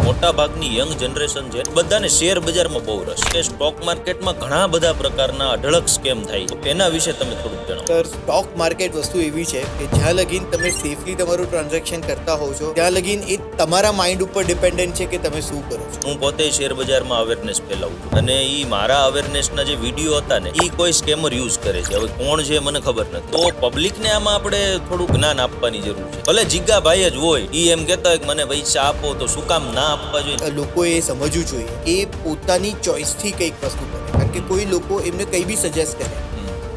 મોટા ભાગની young generation છે બધાને શેર બજારમાં બહુ રસ છે. સ્ટોક માર્કેટમાં ઘણા બધા પ્રકારના અઢળક સ્કેમ થાય, તો એના વિશે તમે થોડુંક જણાવો. સર, સ્ટોક માર્કેટ વસ્તુ એવી છે કે જ્યાં લગીન તમે સેફલી તમારું ટ્રાન્ઝેક્શન કરતા હોવ છો ત્યાં લગીન એ તમારા માઇન્ડ ઉપર ડિપેન્ડન્ટ છે કે તમે શું કરો છો. હું પોતે શેર બજારમાં અવેરનેસ ફેલાવું છું અને એ મારા અવેરનેસના જે વિડીયો હતા ને એ કોઈ સ્કેમર યુઝ કરે છે. હવે કોણ છે મને ખબર નથી, તો પબ્લિકને આમાં આપણે થોડું જ્ઞાન આપવાની જરૂર છે. ભલે જીગા ભાઈ જ હોય, એ એમ કહેતા હોય કે મને પૈસા આપો, તો શું કામ ના આપવા જોઈએ? લોકોએ સમજવું જોઈએ એ પોતાની ચોઇસથી કંઈક વસ્તુ કરે, કારણ કે કોઈ લોકો એમને કંઈ બી સજેસ્ટ કરે,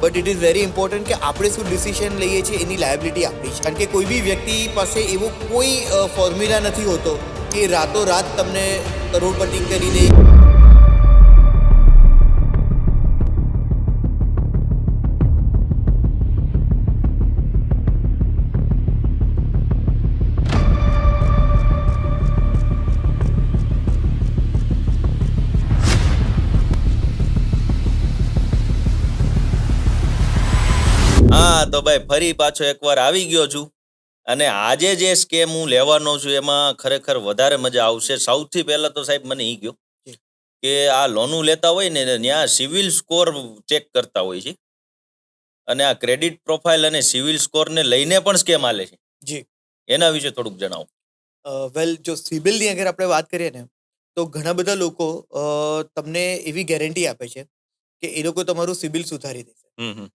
but it is very important કે આપણે શું ડિસિઝન લઈએ છીએ એની લાયબિલિટી આપણી છે. કારણ કે કોઈ બી વ્યક્તિ પાસે એવો કોઈ ફોર્મ્યુલા નથી હોતો કે રાતોરાત તમને કરોડપતિ કરી દે. હા, તો ભાઈ ફરી પાછો એકવાર આવી ગયો છું અને આજે જે સ્કેમ હું લેવાનો છું એમાં ખરેખર વધારે મજા આવશે. સૌથી પહેલા તો સાહેબ મને એ ગયો કે આ લોનું લેતા હોય ને ત્યાં સિવિલ સ્કોર ચેક કરતા હોય છે અને આ ક્રેડિટ પ્રોફાઇલ અને સિવિલ સ્કોરને લઈને પણ સ્કેમ આલે છે. જી, એના વિશે થોડુંક જણાવો. વેલ, જો સિબિલની અગર આપણે વાત કરીએ ને તો ઘણા બધા લોકો તમને એવી ગેરંટી આપે છે કે એ લોકો તમારું સિબિલ સુધારી દેશે.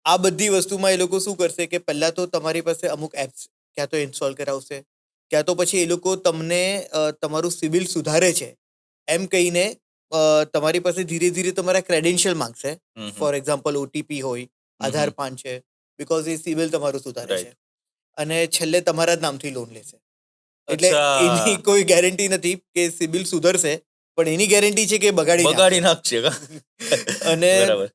આ બધી વસ્તુમાં એ લોકો શું કરશે કે પહેલા તો તમારી પાસે અમુક એપ્સ ક્યાં તો ઇન્સ્ટોલ કરાવશે, ક્યાં તો પછી એ લોકો તમને તમારું સિબિલ સુધારે છે એમ કહીને તમારી પાસે ધીરે ધીરે તમારા ક્રેડેન્શિયલ માંગશે. ફોર એક્ઝામ્પલ ઓટીપી હોય, આધાર પાન છે, બિકોઝ એ સિબિલ તમારું સુધારે છે. અને છેલ્લે તમારા જ નામથી લોન લેશે. એટલે એની કોઈ ગેરંટી નથી કે સિબિલ સુધરશે, પણ એની ગેરંટી છે કે બગાડી નાખશે. અને બરાબર.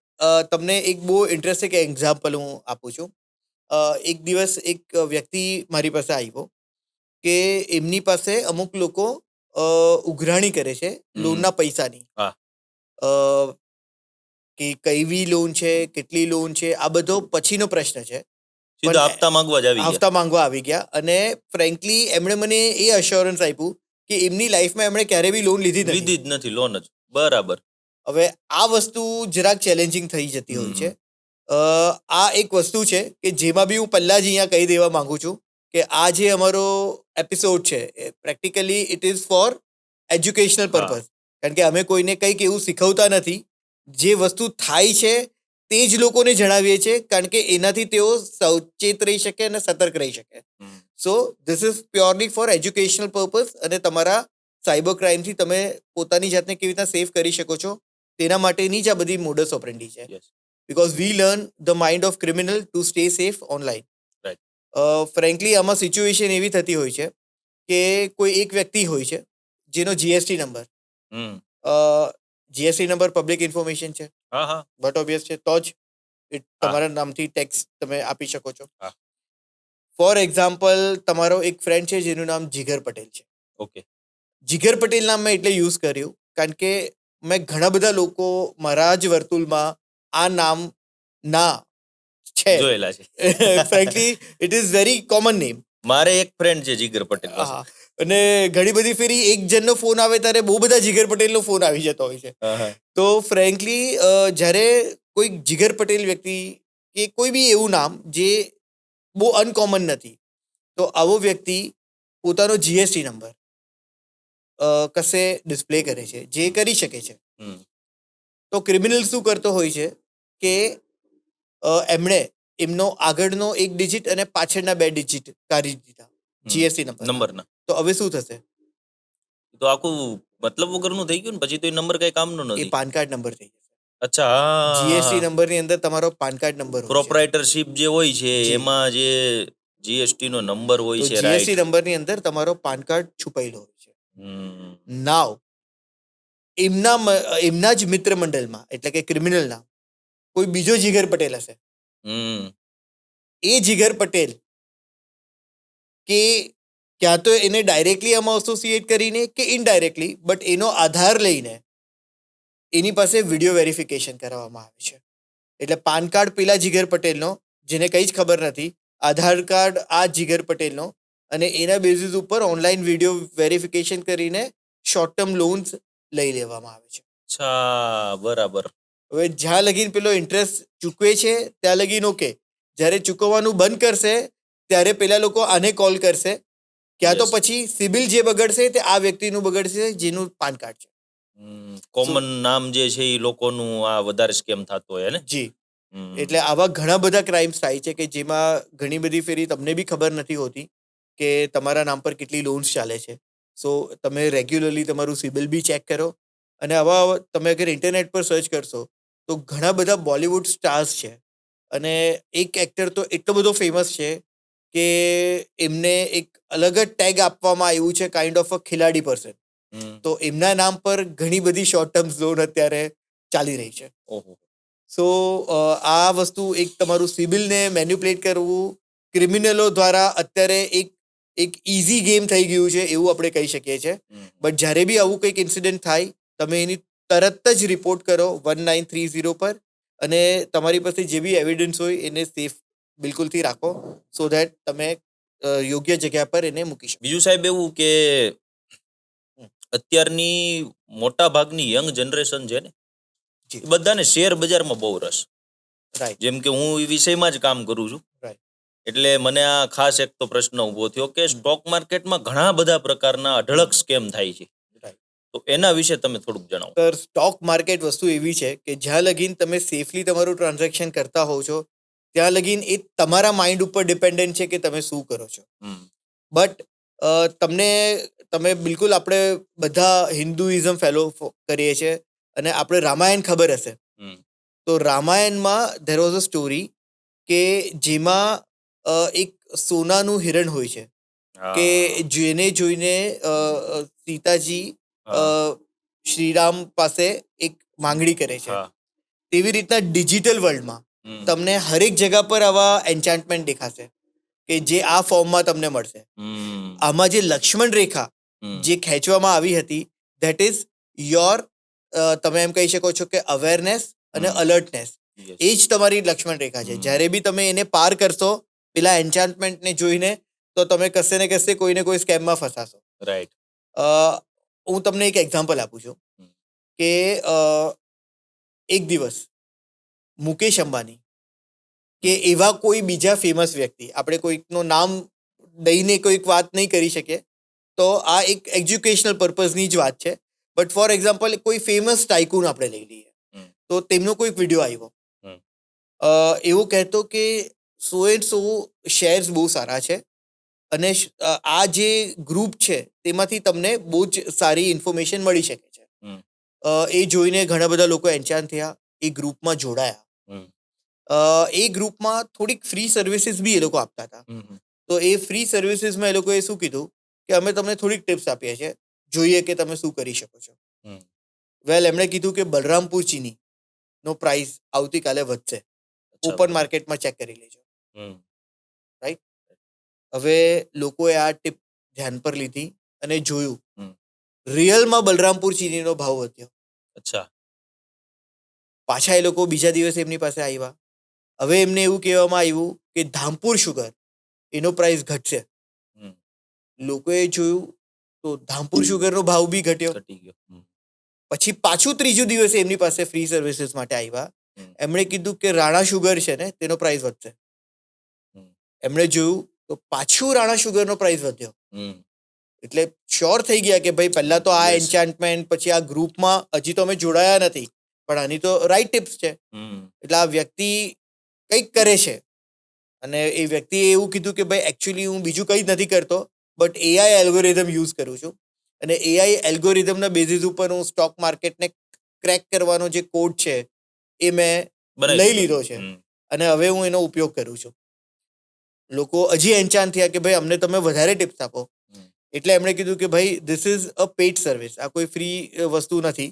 તમને એક બહુ ઇન્ટરેસ્ટિંગ એક્ઝામ્પલ હું આપું છું. એક દિવસ એક વ્યક્તિ મારી પાસે આવ્યો કે એમની પાસે અમુક લોકો ઉઘરાણી કરે છે લોનના પૈસાની. હા. કે કઈ બી લોન છે, કેટલી લોન છે, આ બધો પછીનો પ્રશ્ન છે. સીધા હપ્તા માંગવા જ આવી ગયા. હપ્તા માંગવા આવી ગયા અને ફ્રેન્કલી એમણે મને એ અશ્યોરન્સ આપ્યું કે એમની લાઈફમાં એમણે ક્યારે બી લોન લીધી જ નથી, લોન જ. બરાબર. હવે આ વસ્તુ જરાક ચેલેન્જિંગ થઈ જતી હોય છે. આ એક વસ્તુ છે કે જેમાં બી હું પહેલા જ અહીંયા કહી દેવા માંગુ છું કે આ જે અમારો એપિસોડ છે practically it is four educational purpose. કારણ કે અમે કોઈને કંઈક એવું શીખવતા નથી. જે વસ્તુ થાય છે તે જ લોકોને જણાવીએ છીએ, કારણ કે એનાથી તેઓ સચેત રહી શકે અને સતર્ક રહી શકે. So this is purely for educational purpose અને તમારા સાયબર ક્રાઇમથી તમે પોતાની જાતને કેવી રીતના સેફ કરી શકો છો તેના માટેની જ આ બધી મોડસ ઓપરેન્ડી છે. Because we learn the mind of criminal to stay safe online. Frankly આમાં સિચ્યુએશન એવી થતી હોય છે કે કોઈ એક વ્યક્તિ હોય છે જેનો GST number, GST number public information છે, બટ ઓબ્વિયસ છે, તો જ તમારા નામથી ટેક્સ તમે આપી શકો છો. ફોર એક્ઝામ્પલ, તમારો એક ફ્રેન્ડ છે જેનું નામ જીગર પટેલ છે. ઓકે. જીગર પટેલ નામ મેં એટલે યુઝ કર્યું કારણ કે મેં ઘણા બધા લોકો મારા જ વર્તુળમાં આ નામ ના છે જોયેલા છે. Frankly it is very common name. મારે એક ફ્રેન્ડ છે જીગર પટેલ. અને ઘણી બધી ફેરી એક જણનો ફોન આવે ત્યારે બહુ બધા જીગર પટેલનો ફોન આવી જતો હોય છે. તો ફ્રેન્કલી જ્યારે કોઈ જીગર પટેલ વ્યક્તિ કે કોઈ બી એવું નામ જે બહુ અનકોમન નથી, તો આવો વ્યક્તિ પોતાનો જીએસટી નંબર કશે ડિસ્પ્લે કરે છે, જે કરી શકે છે. તો ક્રિમિનલ શું કરતો હોય છે કે એમણે એમનો આગળનો એક ડિજિટ અને પાછળના 2 ડિજિટ કાઢી દીધા જીએસટી નંબરના. તો હવે શું થશે? તો આખું મતલબ વગરનું થઈ ગયું ને, પછી તો એ નંબર કઈ કામનો એ નથી. પાન કાર્ડ નંબર થઈ જશે. અચ્છા. જીએસટી નંબરની અંદર તમારો પાન કાર્ડ નંબર હોય છે. પ્રોપ્રાઇટરશિપ જે હોય છે એમાં જે જીએસટી નો નંબર હોય છે, જીએસટી નંબરની અંદર તમારો પાન કાર્ડ છુપાયેલો હોય છે. નાવ એમના જ મિત્ર મંડળમાં, એટલે કે ક્રિમિનલના કોઈ બીજો જીગર પટેલ હશે. એ જીગર પટેલ કે ક્યાં તો એને ડાયરેક્ટલી આમાં એસોસિએટ કરીને કે ઇનડાયરેક્ટલી, બટ એનો આધાર લઈને એની પાસે વિડીયો વેરિફિકેશન કરાવવામાં આવે છે. એટલે પાન કાર્ડ પેલા જીગર પટેલનો, જેને કંઈ જ ખબર નથી, આધાર કાર્ડ આ જીગર પટેલનો, અને એના બેઝિસ ઉપર ઓનલાઈન વિડીયો વેરિફિકેશન કરીને શોર્ટ ટર્મ લોન્સ લઈ લેવામાં આવે છે. અચ્છા બરાબર. હવે જ્યાં લગીન પેલો ઇન્ટરેસ્ટ ચૂકવે છે ત્યાં લગીન ઓકે, જ્યારે ચૂકવવાનું બંધ કરશે ત્યારે પેલા લોકો આને કોલ કરશે, ક્યાં તો Yes. પછી સિબિલ જે બગડશે તે આ વ્યક્તિનું બગડશે જેનું પાન કાર્ડ છે. કોમન નામ જે છે એ લોકોનું આ વધારે સ્કેમ થતો હોય ને. જી, હમ. એટલે આવા ઘણા બધા ક્રાઇમ્સ થાય છે કે જેમાં ઘણી બધી ફેરી તમને બી ખબર નથી હોતી કે તમારા નામ પર કેટલી લોન્સ ચાલે છે. સો તમે રેગ્યુલરલી તમારું સિબિલ બી ચેક કરો. અને આવા તમે અગર ઇન્ટરનેટ પર સર્ચ કરશો તો ઘણા બધા બોલિવૂડ સ્ટાર્સ છે, અને એક એક્ટર તો એટલો બધો ફેમસ છે કે એમને એક અલગ જ ટેગ આપવામાં આવ્યું છે, kind of a Khiladi person. હમ. તો એમના નામ પર ઘણી બધી શોર્ટ ટર્મ લોન અત્યારે ચાલી રહી છે. ઓહો. સો આ વસ્તુ એક તમારું સિબિલને મેન્યુપ્લેટ કરવું ક્રિમિનલો દ્વારા અત્યારે એક ઇઝી ગેમ થઈ ગયું છે એવું આપણે કહી શકીએ છીએ. બટ જ્યારે બી આવું કંઈક ઇન્સિડન્ટ થાય તમે એની તરત જ રિપોર્ટ કરો 1930 પર, અને તમારી પાસે જે બી એવિડન્સ હોય એને સેફ બિલકુલથી રાખો, સો દેટ તમે યોગ્ય જગ્યા પર એને મૂકી શકો. બીજું સાહેબ એવું કે અત્યારની મોટા ભાગની યંગ જનરેશન છે ને, જી. એ બધાને શેર બજારમાં બહુ રસ. રાઈટ. જેમ કે હું એ વિષયમાં જ કામ કરું છું. Right. એટલે મને આ ખાસ એક તો પ્રશ્ન ઉભો થયો કે સ્ટોક માર્કેટમાં ઘણા બધા પ્રકારના અઢળક સ્કેમ થાય છે. Right. તો એના વિશે તમે થોડુંક જણાવો. સર, સ્ટોક માર્કેટ વસ્તુ એવી છે કે જ્યાં લગીન તમે સેફલી તમારું ટ્રાન્ઝેક્શન કરતા હોવ છો ત્યાં લગીન એ તમારા માઇન્ડ ઉપર ડિપેન્ડન્ટ છે કે તમે શું કરો છો. હમ. બટ તમે બિલકુલ, આપણે બધા હિન્દુઇઝમ ફોલો કરીએ છીએ અને આપણે રામાયણ ખબર હશે. હમ. તો રામાયણમાં ધેર વોઝ અ સ્ટોરી કે જેમાં એક સોનાનું હિરણ હોય છે કે જેને જોઈને સીતાજી શ્રીરામ પાસે એક માંગણી કરે છે. તેવી રીતના ડિજિટલ વર્લ્ડમાં તમને હરેક જગ્યા પર આવા એન્ચાન્ટમેન્ટ દેખાશે કે જે આ ફોર્મમાં તમને મળશે. આમાં જે લક્ષ્મણ રેખા જે ખેંચવામાં આવી હતી, ધેટ ઇઝ યોર, તમે એમ કહી શકો છો કે અવેરનેસ અને અલર્ટનેસ, એ જ તમારી લક્ષ્મણ રેખા છે. જ્યારે બી તમે એને પાર કરશો પેલા એન્ચાન્ટમેન્ટને જોઈને તો તમે કશે ને કશે કોઈને કોઈ સ્કેમમાં ફસાશો. રાઈટ. હું તમને એક એક્ઝામ્પલ આપું છું કે એક દિવસ મુકેશ અંબાણી કે એવા કોઈ બીજા ફેમસ વ્યક્તિ, આપણે કોઈકનું નામ દઈને કોઈક વાત નહીં કરી શકીએ, તો આ એક એજ્યુકેશનલ પર્પઝની જ વાત છે. બટ ફોર એક્ઝામ્પલ કોઈ ફેમસ ટાઇકૂન આપણે લઈ લઈએ, તો તેમનો કોઈક વિડીયો આવ્યો, એવું કહેતો કે 100 શેર્સ બહુ સારા છે અને આ જે ગ્રુપ છે તેમાંથી તમને બહુ જ સારી ઇન્ફોર્મેશન મળી શકે છે. એ જોઈને ઘણા બધા લોકો એન્ચાન્ટ થયા, એ ગ્રુપમાં જોડાયા. એ ગ્રુપમાં થોડીક ફ્રી સર્વિસીસ બી એ લોકો આપતા હતા. તો એ ફ્રી સર્વિસીસમાં એ લોકોએ શું કીધું કે અમે તમને થોડીક ટિપ્સ આપીએ છીએ, જોઈએ કે તમે શું કરી શકો છો. વેલ, એમણે કીધું કે બલરામપુર ચીની નો પ્રાઇસ આવતીકાલે વધશે, ઓપન માર્કેટમાં ચેક કરી લેજો. રાઈટ. હવે લોકોએ આ ટિપ ધ્યાન પર લીધી અને જોયું, રિયલમાં બલરામપુર ચીનીનો ભાવ વધ્યો. અચ્છા. પાછા એ લોકો બીજા દિવસે એમની પાસે આવ્યા. હવે એમને એવું કહેવામાં આવ્યું કે ધામપુર શુગર એનો પ્રાઇસ ઘટશે. લોકોએ જોયું તો ધામપુર શુગરનો ભાવ બી ઘટ્યો. પછી પાછું ત્રીજું દિવસે એમની પાસે ફ્રી સર્વિસીસ માટે આવ્યા. એમણે કીધું કે રાણા શુગર છે ને તેનો પ્રાઇસ વધશે. એમણે જોયું તો પાછું રાણા શુગરનો પ્રાઇસ વધ્યો. એટલે શ્યોર થઈ ગયા કે ભાઈ પહેલા તો આ એન્ચાન્ટમેન્ટ, પછી આ ગ્રુપમાં હજી તો અમે જોડાયા નથી, પણ આની તો રાઈટ ટિપ્સ છે. એટલે આ વ્યક્તિ કંઈક કરે છે અને એ વ્યક્તિએ એવું કીધું કે ભાઈ એકચ્યુઅલી હું બીજું કંઈ જ નથી કરતો, બટ એઆઈ એલ્ગોરિધમ યુઝ કરું છું અને એઆઈ એલ્ગોરિધમના બેઝિસ ઉપર હું સ્ટોક માર્કેટને ક્રેક કરવાનો જે કોડ છે એ મેં લઈ લીધો છે અને હવે હું એનો ઉપયોગ કરું છું. લોકો હજી એન્ચાન્ટ થયા કે ભાઈ અમને તમે વધારે ટિપ્સ આપો. એટલે એમણે કીધું કે ભાઈ this is a paid service, આ કોઈ ફ્રી વસ્તુ નથી.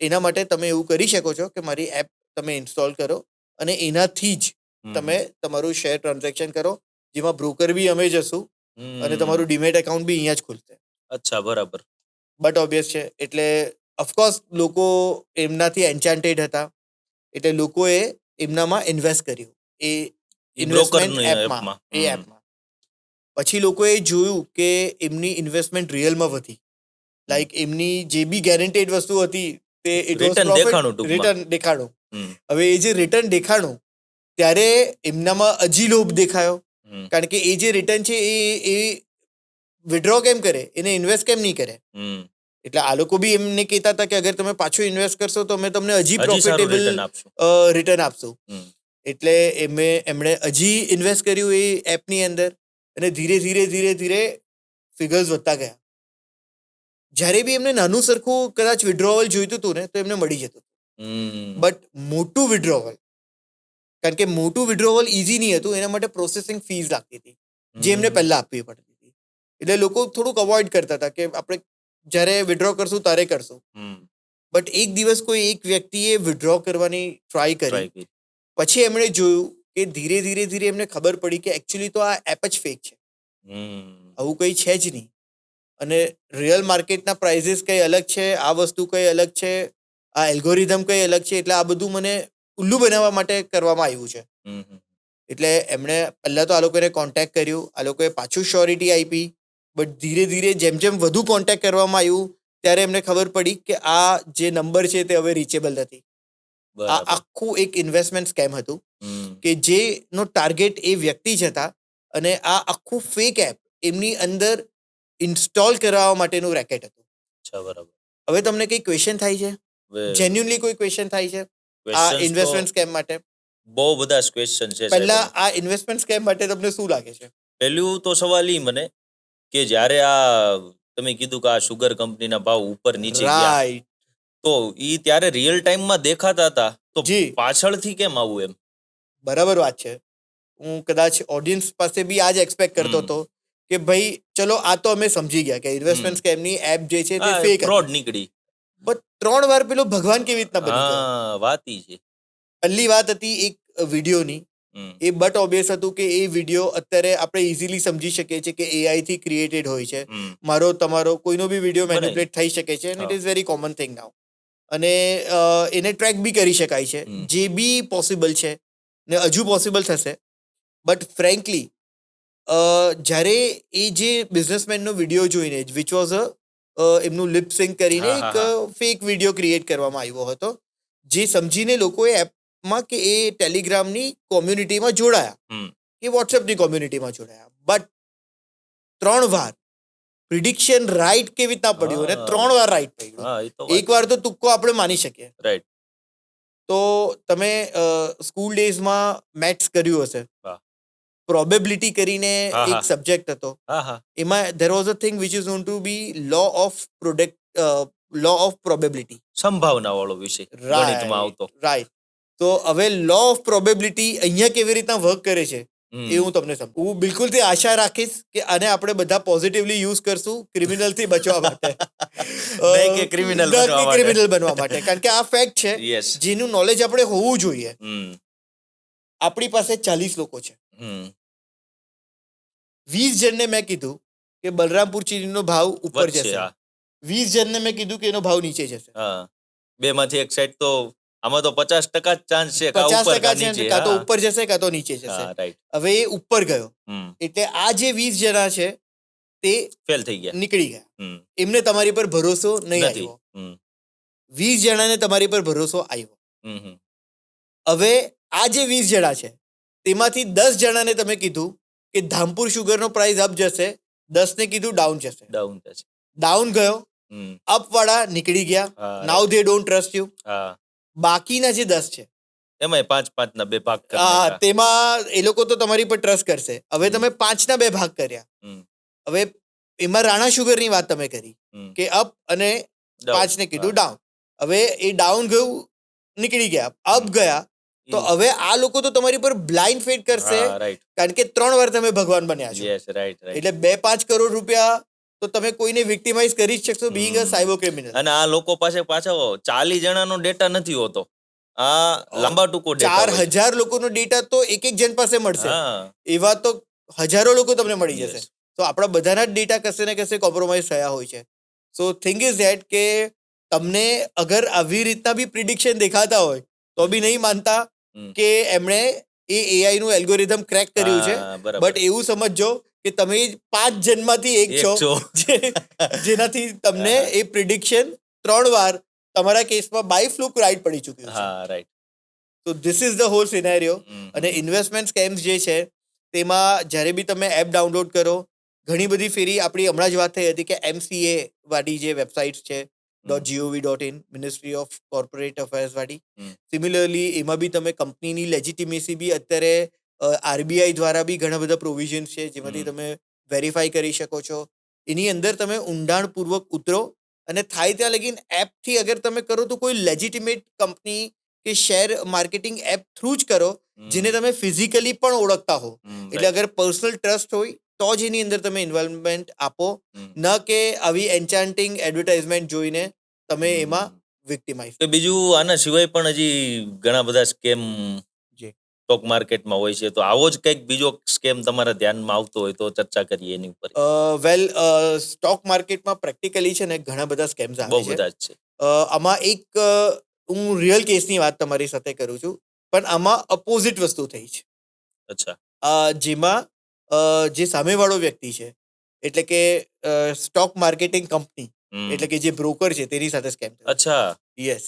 એના માટે તમે એવું કરી શકો છો કે મારી એપ તમે ઇન્સ્ટોલ કરો અને એનાથી જ તમે તમારું શેર ટ્રાન્ઝેક્શન કરો, જેમાં બ્રોકર બી અમે જશું અને તમારું ડીમેટ એકાઉન્ટ બી અહીંયા જ ખુલશે. અચ્છા, બરાબર. બટ ઓબ્વિયસ છે, એટલે ઓફકોર્સ લોકો એમનાથી એન્ચાન્ટેડ હતા, એટલે લોકોએ એમનામાં ઇન્વેસ્ટ કર્યું એ ઇન્વેસ્ટમેન્ટ એપમાં. પછી લોકોએ જોયું કે એમની ઇન્વેસ્ટમેન્ટ રિયલમાં વધી, લાઈક એમની જે બી ગેરંટેડ વસ્તુ હતી તે ઇટ વોઝ Return દેખાણું ટૂંકમાં. રિટર્ન દેખાણું. હમ, હવે એ જે રિટર્ન દેખાણું ત્યારે એમનામાં હજી લોભ દેખાયો, હમ, કારણ કે એ જે રિટર્ન છે એ વિડ્રો કેમ કરે, એને ઇન્વેસ્ટ કેમ નહીં કરે. હમ. એટલે આ લોકો બી એમને કહેતા હતા કે અગર તમે પાછું ઇન્વેસ્ટ કરશો તો અમે તમને હજી હજી સારું પ્રોફિટેબલ રિટર્ન આપશું. રિટર્ન આપશું. હમ, એટલે એમણે હજી ઇન્વેસ્ટ કર્યું એ એપની અંદર, અને ધીરે ધીરે ધીરે ધીરે ફિગર્સ વધતા ગયા. જ્યારે બી એમને નાનું સરખું કદાચ વિડ્રોવલ જોઈતું હતું ને તો એમને મળી જતું. હમ. બટ મોટું વિડ્રોવલ, કારણ કે મોટું વિડ્રોવલ ઇઝી નહીં હતું, એના માટે પ્રોસેસિંગ ફીસ લાગતી હતી જે એમને પહેલા આપવી પડતી હતી. એટલે લોકો થોડુંક અવોઇડ કરતા હતા કે આપણે જ્યારે વિડ્રો કરશું ત્યારે કરશું. હમ. બટ એક દિવસ કોઈ એક વ્યક્તિએ વિડ્રો કરવાની ટ્રાય કરી. Try કરી. પછી એમણે જોયું કે ધીરે ધીરે ધીરે એમને ખબર પડી કે એકચ્યુઅલી તો આ એપ જ ફેક છે, હમ. આવું કંઈ છે જ નહીં. અને રિયલ માર્કેટના પ્રાઇઝીસ કંઈ અલગ છે, આ વસ્તુ કંઈ અલગ છે, આ એલ્ગોરિધમ કંઈ અલગ છે. એટલે આ બધું મને ઉલ્લુ બનાવવા માટે કરવામાં આવ્યું છે. હમ, હમ. એટલે એમણે પહેલાં તો આ લોકોને કોન્ટેક્ટ કર્યું, આ લોકોએ પાછું શ્યોરિટી આપી. બટ ધીરે ધીરે જેમ જેમ વધુ કોન્ટેક્ટ કરવામાં આવ્યું ત્યારે એમને ખબર પડી કે આ જે નંબર છે તે હવે રીચેબલ નથી. આ બરાબર. આખું એક ઇન્વેસ્ટમેન્ટ સ્કેમ હતું હમ. કે જેનો ટાર્ગેટ એ વ્યક્તિ જ હતા, અને આ આખું ફેક એપ એમની અંદર ઇન્સ્ટોલ કરાવવા માટેનું રેકેટ હતું. અચ્છા, બરાબર. હવે તમને કંઈ ક્વેશ્ચન થાય છે? હવે જેન્યુઅનલી કોઈ ક્વેશ્ચન થાય છે આ questions તો ઇન્વેસ્ટમેન્ટ સ્કેમ માટે? બહુ બધા ક્વેશ્ચન છે સાહેબ. પહેલા આ ઇન્વેસ્ટમેન્ટ સ્કેમ માટે તમને શું લાગે છે? પહેલું તો સવાલ ઈ મને કે જ્યારે આ તમે કીધું કે આ સુગર કંપનીના ભાવ ઉપર નીચે ગયા, રાઈટ, તો ઈ ત્યારે રિયલ ટાઈમમાં દેખાતા હતા, તો જી. પાછળથી કેમ આવું એમ? બરાબર વાત છે. હું કદાચ ઓડિયન્સ પાસે બી આ જ એક્સપેક્ટ કરતો હમ. હતો કે ભાઈ ચલો આ તો અમે સમજી ગયા કે ઇન્વેસ્ટમેન્ટ સ્કેમની એપ જે છે તે ફેક ફ્રોડ નીકળી. બટ 3 વાર પેલો ભગવાન કેવી રીતના બની ગયો? હા, વાત ઈ છે. પહેલી વાત હતી એક વિડીયોની. હમ, એ બટ ઓબ્વિયસ હતું કે એ વિડીયો અત્યારે આપણે ઇઝીલી સમજી શકીએ છીએ કે AI થી ક્રિએટેડ હોય છે. હમ. મારો તમારો કોઈનો બી વિડીયો બને. મેનિપ્યુલેટ થઈ શકે છે, અને ઇટ હા. ઇઝ વેરી કોમન થિંગ નાઉ. અને એને ટ્રેક બી કરી શકાય છે, હમ. જે બી પોસિબલ છે ને હજુ પોસિબલ થશે. બટ ફ્રેન્કલી જ્યારે એ જે બિઝનેસમેનનો વિડીયો જોઈને, વિચ વોઝ એમનું લિપ સિંક કરીને હા, એક હા, ફેક વિડીયો ક્રિએટ કરવામાં આવ્યો હતો, જે સમજીને લોકોએ એપમાં કે એ ટેલિગ્રામની કોમ્યુનિટીમાં જોડાયા, હમ. કે વોટ્સએપની કોમ્યુનિટીમાં જોડાયા. બટ 3 વાર પ્રિડિક્શન રાઈટ કેવી રીતના પડ્યું, અને હા. 3 વાર રાઈટ પડ્યું. હા, ઈ તો વાત એક વાર તો તુક્કો આપણે માની શકીએ. રાઈટ. તો તમે સ્કૂલ ડેઝમાં મેથ્સ કર્યું હશે. હા. પ્રોબેબિલિટી કરીને હા, એક હા. સબ્જેક્ટ હતો. હા, હા. એમાં there was a thing which is known to be law of probability. સંભાવના વાળો વિષય ગણિતમાં આવતો. રાઈટ. તો હવે લો ઓફ પ્રોબેબિલિટી અહીંયા કેવી રીતના વર્ક કરે છે હમ. એ હું તમને સમજું. હું બિલકુલથી આશા રાખીશ કે આને આપણે બધા પોઝિટિવલી યુઝ કરશું ક્રિમિનલથી બચવા માટે. નહીં કે criminal બનવા માટે. ક્રિમિનલ બનવા માટે, કારણ કે આ ફેક્ટ છે Yes. જેનું નોલેજ આપણે હોવું જોઈએ. હમ. આપણી પાસે 40 લોકો છે. હમ. 20 જણને મેં કીધું કે બલરામપુર ચીનીનો ભાવ ઉપર વધશે. જશે. હા. 20 જણને મેં કીધું કે એનો ભાવ નીચે જશે. હા. બેમાંથી એક સાઈડ તો આમાં તો 50% જ ચાન્સ છે, કાં 50% ઉપર કાં છે, નીચે. કાં તો હા. ઉપર જશે કાં તો નીચે જશે. હા, રાઈટ. હવે એ ઉપર ગયો, હમ. એટલે આ જે 20 જણા છે તે ફેલ થઈ ગયા. નીકળી ગયા. હમ. એમને તમારી પર ભરોસો નહીં નથી. આવ્યો. હમ. 20 જણાને તમારી પર ભરોસો આવ્યો. હમ. હમ. હવે આ જે 20 જણા છે તેમાંથી 10 જણાને તમે કીધું કે ધામપુર શુગરનો પ્રાઇસ અપ જશે, 10 ને કીધું ડાઉન જશે. ડાઉન થશે. ડાઉન ગયો, હમ. અપ વાળા નીકળી ગયા. હા, નાઉ દે ડોન્ટ ટ્રસ્ટ યુ. હા. બાકીના જે 10 છે એમાંય 5-5 ના 2 ભાગ કરી હા, નાખ્યા. તેમાં એ લોકો તો તમારી પર ટ્રસ્ટ કરશે. હવે હમ. તમે 5 ના 2 ભાગ કર્યા. હમ. હવે એમાં રાણા શુગરની વાત તમે કરી હમ. કે અપ, અને Down. 5 ને કીધું ડાઉન. હવે એ ડાઉન ગયું, નીકળી ગયા, અપ ગયા. તો હવે આ લોકો તો તમારી પર બ્લાઇન્ડ ફેટ કરશે, હા, રાઈટ. કારણ કે 3 વાર તમે ભગવાન બન્યા છો. Yes, right, right. એટલે 2-5 કરોડ રૂપિયા તો તમે કોઈને વિક્ટિમાઇઝ કરી જ શકશો બીઇંગ અ સાયબર ક્રિમિનલ. અને આ લોકો પાસે પાછો 40 જણાનો ડેટા નથી હોતો. આ લાંબા ટૂંકો ડેટા હોય. 4000 લોકોનો ડેટા તો એક જણ પાસે મળશે. હા. એવા તો હજારો લોકો તમને મળી Yes. જશે. તો આપણા બધાના જ ડેટા કશે ને કશે કોમ્પ્રોમાઇઝ થયા હોય છે. સો થિંગ ઇઝ ધેટ કે તમને અગર આવી રીતના બી પ્રિડિક્શન દેખાતા હોય તો બી નહીં માનતા હમ. કે એમણે એ AI નું એલ્ગોરિધમ ક્રેક કર્યું છે. હા, બરાબર. બટ એવું સમજજો કે તમે 5 જન્મથી એક છો જેનાથી તમને એ પ્રિડિક્શન 3 વાર તમારા કેસમાં બાય ફ્લુક રાઈટ પડી ચૂક્યું છે. હા રાઈટ. તો this is the whole scenario. અને ઇન્વેસ્ટમેન્ટ સ્કેમ્સ જે છે તેમાં જ્યારે બી તમે એપ ડાઉનલોડ કરો, ઘણી બધી ફેરી આપણી હમણાં જ વાત થઈ હતી કે MCA વાળી જે વેબસાઇટ છે .gov.in, ministry of corporate affairs વાળી, સિમિલરલી એમાં બી તમે કંપનીની લેજિટિમેસી બી અત્યારે RBI દ્વારા બી ઘણા બધા પ્રોવિઝન્સ છે જેમાંથી તમે વેરીફાઈ કરી શકો છો. એની અંદર તમે ઊંડાણપૂર્વક ઉતરો અને થાય ત્યાં લગીન એપથી અગર તમે કરો તો કોઈ લેજિટિમેટ કંપની કે શેર માર્કેટિંગ એપ થ્રુ જ કરો જેને તમે ફિઝિકલી પણ ઓળખતા હો. એટલે અગર પર્સનલ ટ્રસ્ટ હોય તો જ એની અંદર તમે ઇન્વોલ્વમેન્ટ આપો, ન કે આવી એન્ચાન્ટિંગ એડવર્ટાઇઝમેન્ટ જોઈને તમે એમાં વિક્ટિમાઇઝ. તો બીજું આના સિવાય પણ હજી ઘણા બધા સ્કેમ જી. સ્ટોક માર્કેટમાં હોય છે, તો આવો જ કંઈક બીજો સ્કેમ તમારા ધ્યાનમાં આવતો હોય તો ચર્ચા કરીએ એની ઉપર. વેલ, સ્ટોક માર્કેટમાં પ્રેક્ટિકલી છે ને ઘણા બધા સ્કેમ્સ બહુ આવે છે. બધા જ છે. આમાં એક હું રિયલ કેસની વાત તમારી સાથે કરું છું, પણ આમાં અપોઝિટ વસ્તુ થઈ છે. અચ્છા. જેમાં જે સામેવાળો વ્યક્તિ છે એટલે કે સ્ટોક માર્કેટિંગ કંપની એટલે કે જે બ્રોકર છે તેની સાથે સ્કેમ થયો. અચ્છા. યસ.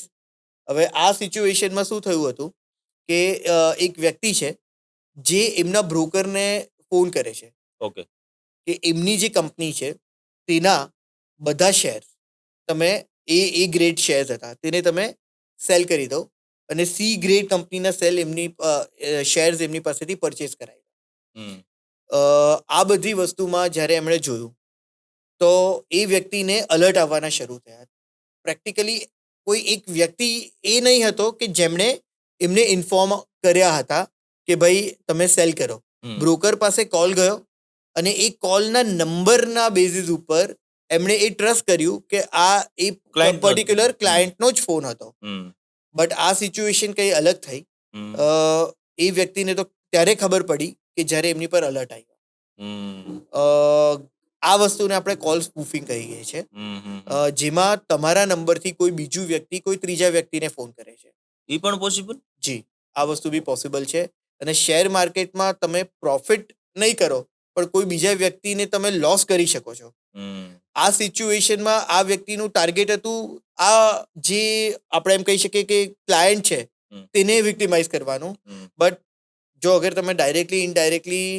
હવે આ સિચ્યુએશનમાં શું થયું હતું કે એક વ્યક્તિ છે જે એમના બ્રોકરને ફોન કરે છે ઓકે. કે એમની જે કંપની છે તેના બધા શેર તમે એ ગ્રેડ શેર્સ હતા તેને તમે સેલ કરી દો અને C ગ્રેડ કંપનીના શેર્સ એમની પાસેથી પરચેસ કરાવી. આ બધી વસ્તુમાં જ્યારે એમણે જોયું તો એ વ્યક્તિને અલર્ટ આવવાના શરૂ થયા. પ્રેક્ટિકલી કોઈ એક વ્યક્તિ એ નહીં હતો કે જેમણે એમને ઇન્ફોર્મ કર્યા હતા કે ભાઈ તમે સેલ કરો. બ્રોકર પાસે કોલ ગયો અને એ કોલના નંબરના બેઝિસ ઉપર એમણે એ ટ્રસ્ટ કર્યું કે આ એ પર્ટિક્યુલર ક્લાયન્ટનો જ ફોન હતો. બટ આ સિચ્યુએશન કંઈ અલગ થઈ. એ વ્યક્તિને તો ત્યારે ખબર પડી કે જ્યારે એમની પર અલર્ટ આવ્યો. આ વસ્તુને આપણે કોલ સ્પૂફિંગ કહીએ છીએ, જેમાં તમારા નંબરથી કોઈ બીજું વ્યક્તિ કોઈ ત્રીજા વ્યક્તિને ફોન કરે છે. એ પણ પોસિબલ? જી, આ વસ્તુ બી પોસિબલ છે. અને શેર માર્કેટમાં તમે પ્રોફિટ નહીં કરો પણ કોઈ બીજા વ્યક્તિને તમે લોસ કરી શકો છો. આ સિચ્યુએશનમાં આ વ્યક્તિનું ટાર્ગેટ હતું આ જે આપણે એમ કહી શકીએ કે ક્લાયન્ટ છે તેને વિક્ટિમાઇઝ કરવાનું. બટ જો અગર તમે directly indirectly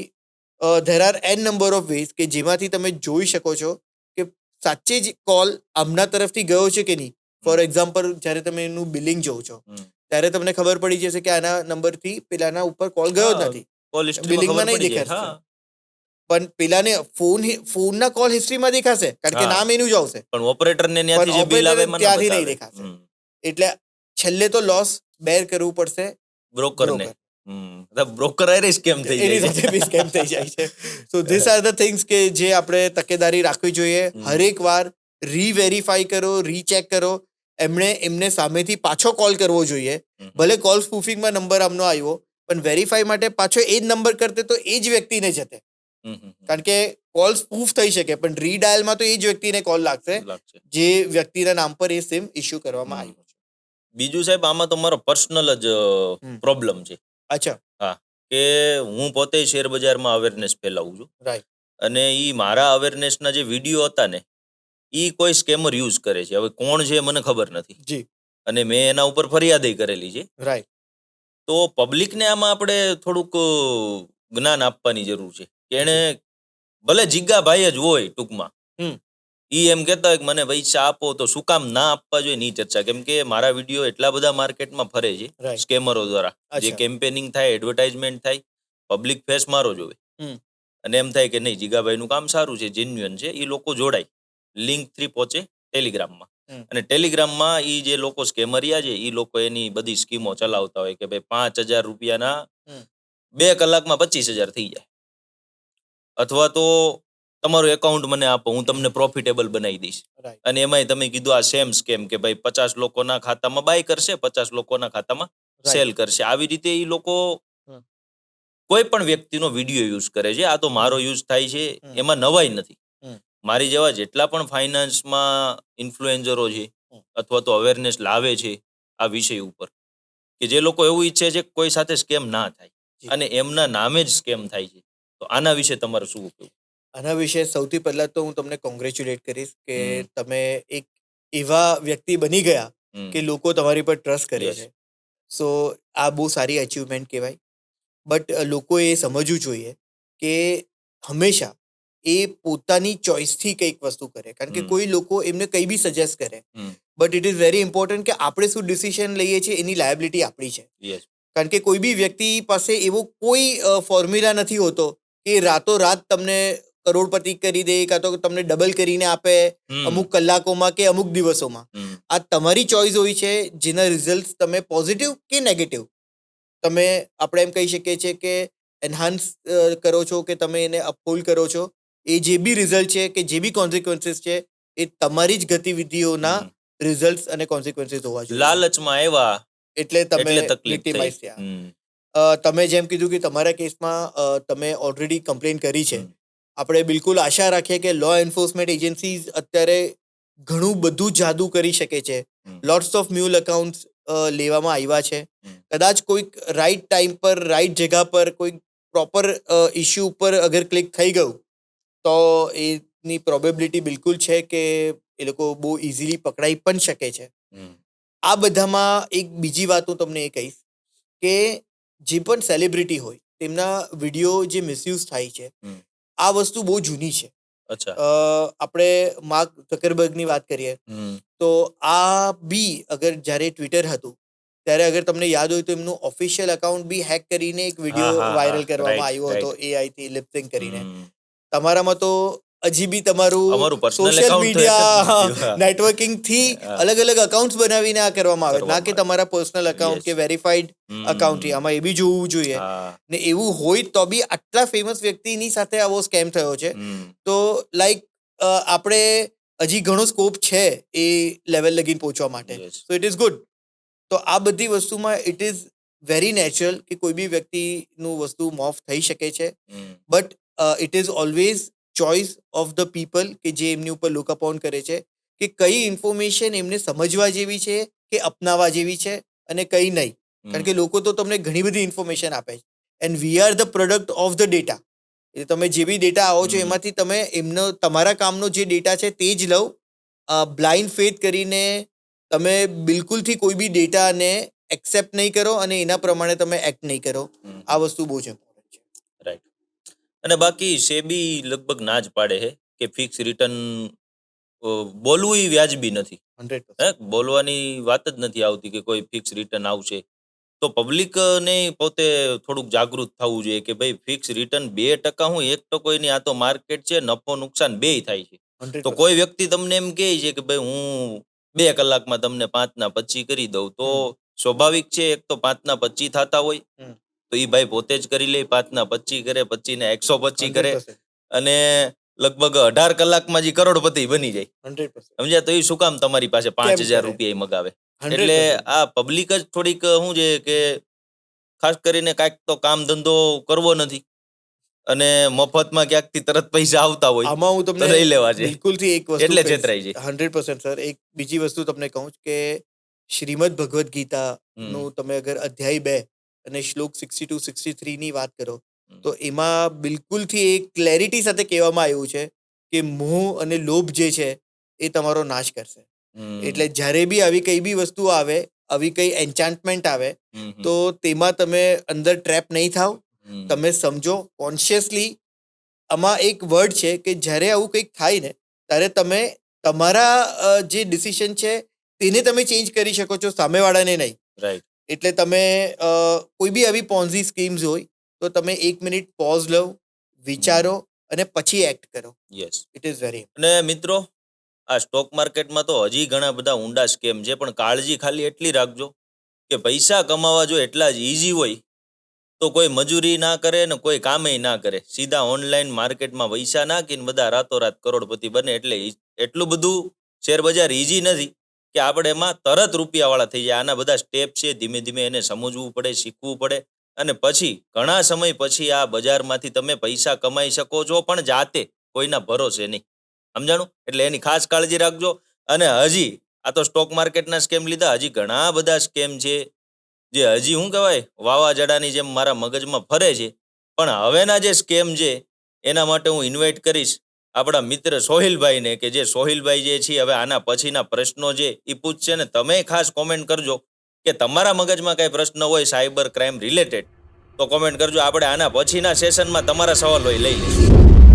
there are an number of ways કે જેમાંથી તમે જોઈ શકો છો કે સાચે જ કોલ આમના તરફથી ગયો છે કે નહીં. ફોર એક્ઝામ્પલ, જ્યારે તમે એનું બિલિંગ જોવો છો ત્યારે તમને ખબર પડી જશે કે આના નંબરથી પેલાના ઉપર કોલ ગયો જ નથી, બિલિંગમાં નહીં દેખાશે. પણ પેલાને ફોનના કોલ હિસ્ટ્રીમાં દેખાશે કારણ કે નામ એનું જ આવશે, પણ ઓપરેટરને ત્યાંથી નહીં દેખાશે. એટલે છેલ્લે તો લોસ બેર કરવું પડશે બ્રોકરને. બ્રોકર સ્કેમ થઈ એની સાથે બી સ્કેમ થઈ જાય છે. So this are the things કે જે આપણે તકેદારી રાખવી જોઈએ. હરેક વાર રીવેરીફાઈ કરો, રીચેક કરો. એમને સામેથી પાછો કોલ કરવો જોઈએ. ભલે કોલ સ્પૂફિંગમાં નંબર આમનો આવ્યો પણ વેરીફાઈ માટે પાછો એ જ નંબર કરતે તો એ જ વ્યક્તિને જતે. કારણ કે કોલ સ્પૂફ થઈ શકે પણ રીડાયલમાં તો એ જ વ્યક્તિને કોલ લાગશે જે વ્યક્તિના નામ પર એ સિમ ઇસ્યુ કરવામાં આવ્યો છે. બીજું સાહેબ, આમાં તો મારો પર્સનલ જ પ્રોબ્લેમ છે. અચ્છા. હા, કે હું પોતે શેર બજારમાં અવેરનેસ ફેલાવું છું. રાઈટ. અને ઈ મારા અવેરનેસના જે વિડીયો હતા ને ઈ કોઈ સ્કેમર યુઝ કરે છે. હવે કોણ છે મને ખબર નથી. જી. અને મેં એના ઉપર ફરિયાદ કરેલી છે. રાઈટ. તો પબ્લિકને આમાં આપણે થોડુંક જ્ઞાન આપવાની જરૂર છે કે એને ભલે જીગાભાઈ જ હોય ટૂંકમાં, ઈ એમ કહેતા હોય કે મને પૈસા આપો તો શું કામ ના આપવા જોઈએ ની ચર્ચા. કેમ કે મારા વિડીયો એટલા બધા માર્કેટમાં ફરે છે સ્કેમરો દ્વારા, જે કેમ્પેનિંગ થાય, એડવર્ટાઇઝમેન્ટ થાય, પબ્લિક ફેસ મારો જોવે અને એમ થાય કે નહીં જીગાભાઈનું કામ સારું છે, જેન્યુઅન છે, એ લોકો જોડાય. લિંક 3 પહોંચે ટેલિગ્રામમાં અને ટેલિગ્રામમાં ઈ જે લોકો સ્કેમરિયા છે ઈ લોકો એની બધી સ્કીમો ચલાવતા હોય કે ભાઈ 5,000 રૂપિયાના 2 કલાકમાં 25,000 થઈ જાય, અથવા તો તમારું એકાઉન્ટ મને આપો હું તમને પ્રોફિટેબલ બનાવી દઈશ. અને એમાંય તમે કીધું આ સેમ સ્કેમ કે ભાઈ 50 લોકોના ખાતામાં બાય કરશે, 50 લોકોના ખાતામાં સેલ કરશે. આવી રીતે ઈ લોકો કોઈ પણ વ્યક્તિનો વિડીયો યુઝ કરે છે. આ તો મારો યુઝ થાય છે, એમાં નવાઈ નથી. મારી જેવા જેટલા પણ ફાઇનાન્સમાં ઇન્ફ્લુએન્સરો છે અથવા તો અવેરનેસ લાવે છે આ વિષય ઉપર, કે જે લોકો એવું ઈચ્છે છે કોઈ સાથે સ્કેમ ના થાય અને એમના નામે જ સ્કેમ થાય છે, તો આના વિશે તમારું શું કહેવું? આના વિશે સૌથી પહેલા તો હું તમને કોંગ્રેચ્યુલેટ કરીશ કે હમ. તમે એક એવા વ્યક્તિ બની ગયા હમ. કે લોકો તમારી પર ટ્રસ્ટ કરે Yes. છે. સો આ બહુ સારી અચીવમેન્ટ કહેવાય. બટ લોકોએ સમજવું જોઈએ કે હંમેશા એ પોતાની ચોઇસથી કંઈક વસ્તુ કરે. કારણ કે હમ. કોઈ લોકો એમને કંઈ બી સજેસ્ટ કરે, hmm. But it is very important કે આપણે શું ડિસિઝન લઈએ છીએ એની લાયબિલિટી આપણી છે. Yes. કારણ કે કોઈ બી વ્યક્તિ પાસે એવો કોઈ ફોર્મ્યુલા નથી હોતો કે રાતોરાત તમને કરોડપતિ કરી દે કાં તો તમને ડબલ કરીને આપે હમ. અમુક કલાકોમાં કે અમુક દિવસોમાં. હમ. આ તમારી ચોઇસ હોય છે જેના રિઝલ્ટ તમે પોઝિટિવ કે નેગેટિવ તમે આપણે એમ કહી શકીએ છીએ કે એન્હાન્સ કરો છો કે તમે એને અપહોલ્ડ કરો છો. એ જે બી રિઝલ્ટ છે કે જે બી કોન્સિક્વન્સીસ છે એ તમારી જ ગતિવિધિઓના હમ. રિઝલ્ટ અને કોન્સિક્વન્સીસ હોવા જોઈએ. લાલચમાં આવ્યા એટલે તમે એટલે તકલીફ થઈ. વિક્ટિમાઇઝ થયા. હમ. તમે જેમ કીધું કે તમારા કેસમાં તમે ઓલરેડી કમ્પ્લેન કરી છે. હમ. આપણે બિલકુલ આશા રાખીએ કે લો એન્ફોર્સમેન્ટ એજન્સીઝ અત્યારે ઘણું બધું જાદુ કરી શકે છે. હમ. લોટ્સ ઓફ મ્યુલ એકાઉન્ટ્સ લેવામાં આવ્યા છે. હમ. કદાચ કોઈક રાઈટ ટાઈમ પર રાઈટ જગા પર કોઈક પ્રોપર ઇશ્યુ ઉપર અગર ક્લિક થઈ ગયું તો એની પ્રોબેબિલિટી બિલકુલ છે કે એ લોકો બહુ ઇઝીલી પકડાઈ પણ શકે છે. હમ. આ બધામાં એક બીજી વાત હું તમને એ કહીશ કે જે પણ સેલિબ્રિટી હોય તેમના વિડીયો જે મિસયુઝ થાય છે, હમ. આ વસ્તુ બહુ જૂની છે. અચ્છા. આપણે માર્ક ઝકરબર્ગની વાત કરીએ હમ. તો આ બી અગર જ્યારે ટ્વિટર હતું ત્યારે અગર તમને યાદ હોય તો એમનું ઓફિશિયલ અકાઉન્ટ બી હેક કરીને એક હા વિડીયો હા વાયરલ હા કરવામાં રાઈટ આવ્યો હતો રાઈટ. એઆઈથી લિપસિંગ કરીને. હમ. તમારામાં તો હજી બી તમારું અમારું પર્સનલ સોશિયલ એકાઉન્ટ તો એક જ મીડિયા નથી. હા. નેટવર્કિંગથી હા. અલગ અલગ અકાઉન્ટ્સ બનાવીને આ કરવામાં આવે, ના કે કરવામાં તમારા પર્સનલ અકાઉન્ટ Yes. કે વેરીફાઈડ હમ. અકાઉન્ટથી. આમાં એ બી જોવું જોઈએ. હા. ને એવું હોય તો બી આટલા ફેમસ વ્યક્તિની સાથે આવો સ્કેમ થયો છે હમ. તો લાઈક આપણે હજી ઘણો સ્કોપ છે એ લેવલ લગીને પહોંચવા માટે. Yes. So it is good. તો આ બધી વસ્તુમાં ઇટ ઇઝ વેરી નેચરલ કે કોઈ બી વ્યક્તિનું વસ્તુ મોફ થઈ શકે છે. Hmm. But it is always choice of the people કે જે એમની ઉપર લુક અપોન કરે છે કે કઈ ઇન્ફોર્મેશન એમને સમજવા જેવી છે કે અપનાવવા જેવી છે અને કઈ નહીં. કારણ કે લોકો તો તમને ઘણી બધી ઇન્ફોર્મેશન આપે છે and we are the product of the data. એટલે તમે જે બી ડેટા આવો છો હમ. એમાંથી તમે એમનો તમારા કામનો જે ડેટા છે તે જ લઉં. બ્લાઇન્ડ ફેથ કરીને તમે બિલકુલથી કોઈ બી ડેટાને એક્સેપ્ટ નહીં કરો અને એના પ્રમાણે તમે એક્ટ નહીં કરો. હમ. આ વસ્તુ બહુ જ ઇમ્પોર્ટન્ટ છે. રાઈટ. અને બાકી સેબી લગભગ ના જ પાડે છે કે ફિક્સ રિટર્ન બોલવું ઈ વ્યાજબી નથી. 100%. બોલવાની વાત જ નથી આવતી કે કોઈ ફિક્સ રિટર્ન આવશે. તો પબ્લિક ને પોતે થોડુંક જાગૃત થવું જોઈએ કે ભાઈ ફિક્સ રિટર્ન 2% હું 1% ની, આ તો માર્કેટ છે, નફો નુકસાન બેય થાય છે. તો 100%. કોઈ વ્યક્તિ તમને એમ કહે છે કે ભાઈ હું 2 કલાકમાં તમને 5/25 કરી દઉં, તો સ્વાભાવિક છે એક તો 5/25 થતા હોય હમ. તો એ ભાઈ પોતે જ કરી લે, 5/25 કરે, 25 ને 125 કરે 100%. અને લગભગ 18 કલાકમાં જે કરોડપતિ બની જાય. 100%. સમજ્યા? તો એ શું કામ તમારી પાસે કેમ 5,000 કરે? રૂપિયા મગાવે? 100%. એટલે આ પબ્લિક જ થોડીક શું છે કે ખાસ કરીને કાંઈક તો કામ ધંધો કરવો નથી અને મફતમાં ક્યાંકથી તરત પૈસા આવતા હોય આમાં હું તો તમને લઈ લેવા છે, બિલકુલથી એક વસ્તુ એટલે કહીશ. છેતરાઈ છે. 100% સર. એક બીજી વસ્તુ તમને કહું કે શ્રીમદ ભગવદ્ હમ. ગીતાનું તમે અગર અધ્યાય 2 અને શ્લોક 62-63 ની વાત કરો હમ. તો એમાં બિલકુલથી એક ક્લેરિટી સાથે કહેવામાં આવ્યું છે કે મોહ અને લોભ જે છે એ તમારો નાશ કરશે. હમ. એટલે જ્યારે બી આવી કઈ બી વસ્તુ આવે, આવી કઈ એન્ચાન્ટમેન્ટ આવે હમ. તો તેમાં તમે અંદર ટ્રેપ નહીં થાવ. હમ. તમે સમજો કોન્શિયસલી. આમાં એક વર્ડ છે કે જ્યારે આવું કંઈક થાય ને ત્યારે તમે તમારા જે ડિસિઝન છે તેને તમે ચેન્જ કરી શકો છો, સામેવાળાને નહીં. રાઈટ. એટલે તમે કોઈ બી આવી પોન્ઝી સ્કીમ્સ હોય તો તમે 1 મિનિટ પોઝ લો, વિચારો અને પછી એક્ટ કરો. યસ. It is very. અને મિત્રો, આ સ્ટોક માર્કેટમાં તો હજી ઘણા બધા ઊંડા સ્કેમ છે, પણ કાળજી ખાલી એટલી રાખજો કે પૈસા કમાવા જો એટલા જ ઈઝી હોય તો કોઈ મજૂરી ના કરે ને કોઈ કામે ના કરે, સીધા ઓનલાઈન માર્કેટમાં પૈસા નાખીને બધા રાતોરાત કરોડપતિ બને. એટલે એટલું બધું શેર બજાર ઈઝી નથી કે આપણે એમાં તરત રૂપિયાવાળા થઈ જાય. આના બધા સ્ટેપ છે, ધીમે ધીમે એને સમજવું પડે, શીખવું પડે અને પછી ઘણા સમય પછી આ બજારમાંથી તમે પૈસા કમાઈ શકો છો, પણ જાતે, કોઈના ભરોસે નહીં. સમજાણું? એટલે એની ખાસ કાળજી રાખજો. અને હજી આ તો સ્ટોક માર્કેટના સ્કેમ લીધા, હજી ઘણા બધા સ્કેમ છે જે હજી શું કહેવાય વાવાઝોડાની જેમ મારા મગજમાં ફરે છે. પણ હવેના જે સ્કેમ છે એના માટે હું ઇન્વાઇટ કરીશ આપણા મિત્ર સોહિલભાઈને, કે જે સોહિલભાઈ જે છે હવે આના પછીના પ્રશ્નો જે એ પૂછશે ને તમે ખાસ કોમેન્ટ કરજો કે તમારા મગજમાં કઈ પ્રશ્ન હોય સાયબર ક્રાઇમ રિલેટેડ તો કોમેન્ટ કરજો. આપણે આના પછીના સેશનમાં તમારા સવાલો લઈ લઈશું.